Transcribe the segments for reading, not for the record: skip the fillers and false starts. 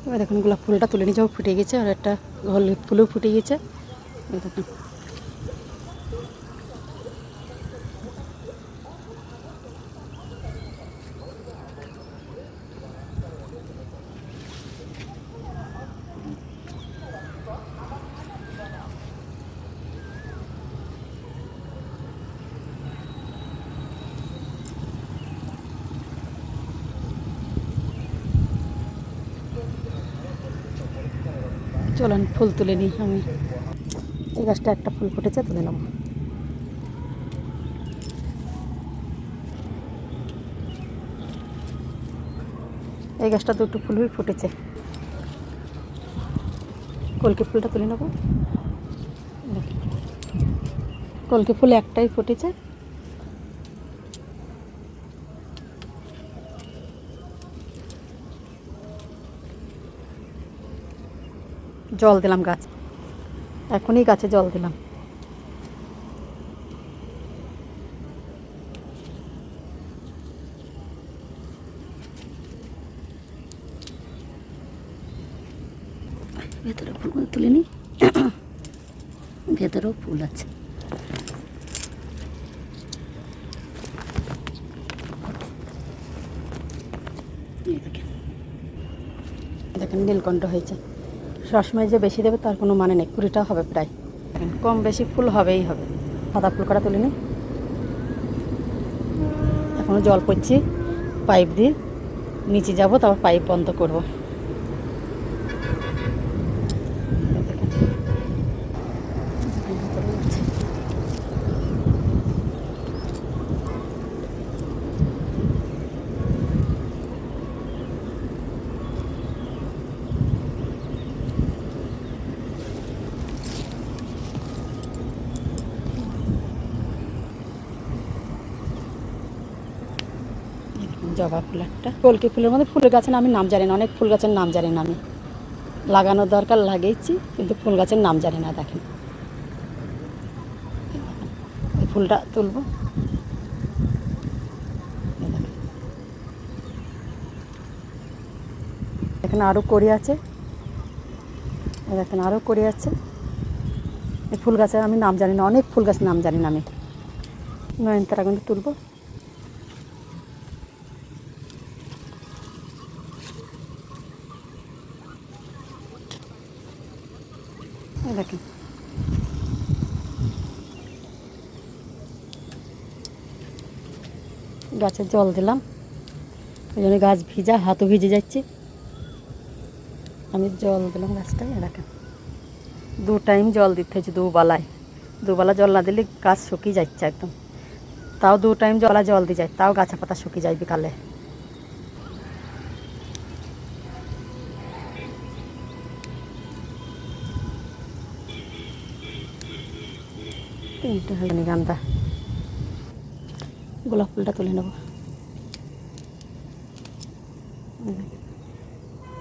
এবার দেখুন গোলাপ ফুলটা তুলে নিয়ে যাবো, ফুটে গেছে। আর একটা হলুদ ফুলও ফুটে গেছে। দেখুন চলুন ফুল তুলে নিই। আমি এই গাছটা একটা ফুল ফুটেছে, তুলে নেব। এই গাছটা দুটো ফুলই ফুটেছে। কলকে ফুলটা তুলে নেব। কলকে ফুল একটাই ফুটেছে। জল দিলাম গাছ, এখনই গাছে জল দিলাম। ভেতরে ফুলগুলো তুলে নিই, ভেতরেও ফুল আছে। দেখেন নীলকণ্ঠ হয়েছে। সবসময় যে বেশি দেবে তার কোনো মানে নেই, 20টা হবে প্রায়। কম বেশি ফুল হবেই হবে। সাদা ফুল কটা তুলে নিই। এখনও জল পড়ছি, পাইপ দিয়ে নিচে যাব, তারপর পাইপ বন্ধ করব। জবা ফুল একটা, কলকে ফুলের মধ্যে ফুল গাছের আমি নাম জানি না, অনেক ফুল গাছের নাম জানি না আমি। লাগানোর দরকার লাগিয়েছি, কিন্তু ফুল গাছের নাম জানি না। দেখেন এই ফুলটা তুলব। এখানে আরও কড়ি আছে, দেখেন আরও কড়ি আছে। এই ফুল গাছের আমি নাম জানি না, অনেক ফুল গাছের নাম জানি না আমি। নয়নতারা কিন্তু তুলব। দেখেন গাছে জল দিলাম, ওই জন্য গাছ ভিজা, হাতও ভিজে যাচ্ছে। আমি জল দিলাম গাছটায়। দেখেন 2 টাইম জল দিতে হয়েছে, 2 বেলায়। 2 বেলা জল না দিলে গাছ শুকিয়ে যাচ্ছে একদম। তাও 2 টাইম জল দিয়ে যায়, তাও গাছের পাতা শুকিয়ে যায় বিকালে। তিনটে হয়নি গান্দা। গোলাপ ফুলটা তুলে নেব।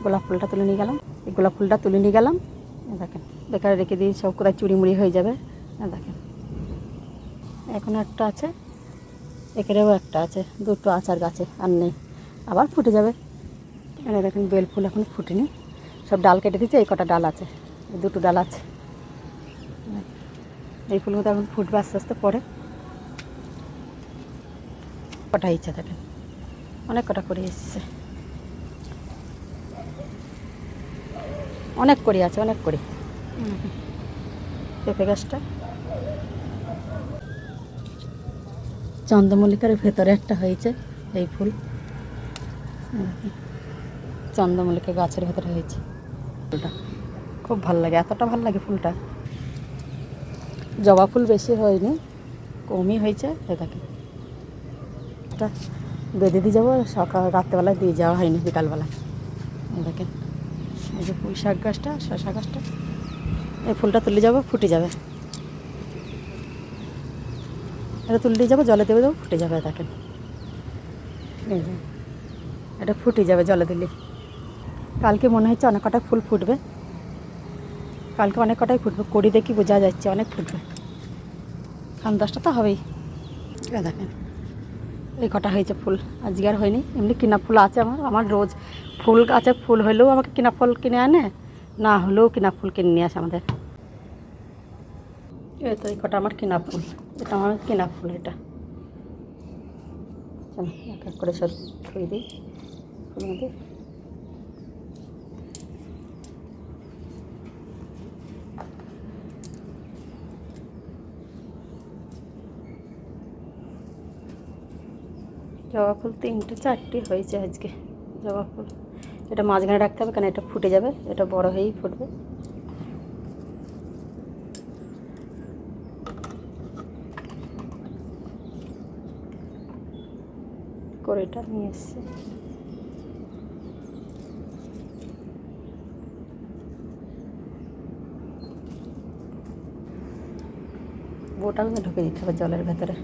গোলাপ ফুলটা তুলে নিয়ে গেলাম। এই গোলাপ ফুলটা তুলে নিয়ে গেলাম। দেখেন বেকার রেখে দিই, সব কোথায় চুড়িমুড়ি হয়ে যাবে। দেখেন এখন একটা আছে, এখানেও একটা আছে, 2টো আচার গাছে আর নেই, আবার ফুটে যাবে। এখানে দেখেন বেল ফুল এখন ফুটেনি, সব ডাল কেটে দিচ্ছে। এই কটা ডাল আছে, 2টো ডাল আছে। এই ফুলগুলো এখন ফুটবে আস্তে আস্তে পরে। কটা ইচ্ছা দেখেন, অনেক কটা করে এসছে, অনেক করে আছে, অনেক করে। পেঁপে গাছটা, চন্দ্রমল্লিকার ভেতরে একটা হয়েছে এই ফুল। চন্দ্রমল্লিকা গাছের ভেতরে হয়েছে ফুলটা, খুব ভালো লাগে, এতটা ভালো লাগে ফুলটা। জবা ফুল বেশি হয়নি, কমই হয়েছে। দেখেন এটা বেঁধে দিয়ে যাবো, সকাল রাত্রেবেলায় দিয়ে যাওয়া হয়নি, বিকালবেলায়। দেখেন এই যে পুঁই শাক গাছটা, শশা গাছটা, এই ফুলটা তুলে যাবো, ফুটে যাবে। এটা তুলে দিয়ে যাবো, জলে দেবে দেবো, ফুটে যাবে। দেখেন এই যে এটা ফুটে যাবে জলে দিলে। কালকে মনে হচ্ছে অনেক কটা ফুল ফুটবে, কালকে অনেক কটাই ফুটবে, কড়ি দেখি বোঝা যাচ্ছে অনেক ফুটবে। 10টা তো হবেই। দেখেন এই কটা হয়েছে ফুল, আজকে আর হয়নি। এমনি কিনা ফুল আছে আমার, আমার রোজ ফুল গাছে ফুল হলেও আমাকে কিনা ফুল কিনে আনে, না হলেও কিনা ফুল কিনে নিয়ে আসে আমাদের। এই তো এই কটা আমার কিনা ফুল, এটা আমার কিনা ফুল। এটা চলো এক এক করে সব ধুয়ে দিই ফুলের মধ্যে। জবা ফুল 3টে 4টে হয়েছে আজকে জবা ফুল। এটা মাঝখানে রাখতে হবে, কারণ এটা ফুটে যাবে, এটা বড় হয়েই ফুটবে। করে এটা নিয়ে এসছে। বোটাও ঢুকে দিতে হবে জলের ভেতরে।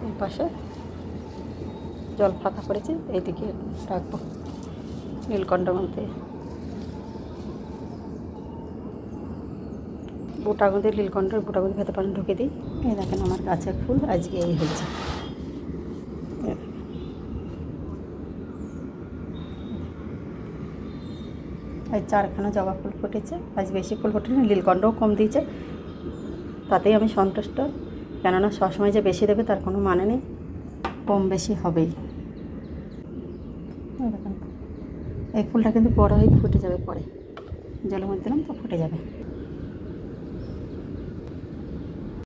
এই পাশে জল ফাঁকা করেছি, এইদিকে রাখবো নীলকণ্ঠ মধ্যে। বোটার মধ্যে নীলকণ্ঠের বোটার মধ্যে ভেতর পানি ঢুকে দিই। এই দেখেন আমার গাছের ফুল আজকে এই হয়েছে। আজ 4খানা জবা ফুল ফুটেছে, আজ বেশি ফুল ফুটেনি, নীলকণ্ঠও কম দিয়েছে, তাতেই আমি সন্তুষ্ট। কেননা সবসময় যে বেশি দেবে তার কোনো মানে নেই, কম বেশি হবেই। দেখুন এই ফুলটা কিন্তু বড় হয়ে ফুটে যাবে, পরে জলের মধ্যে দিলাম তো ফুটে যাবে।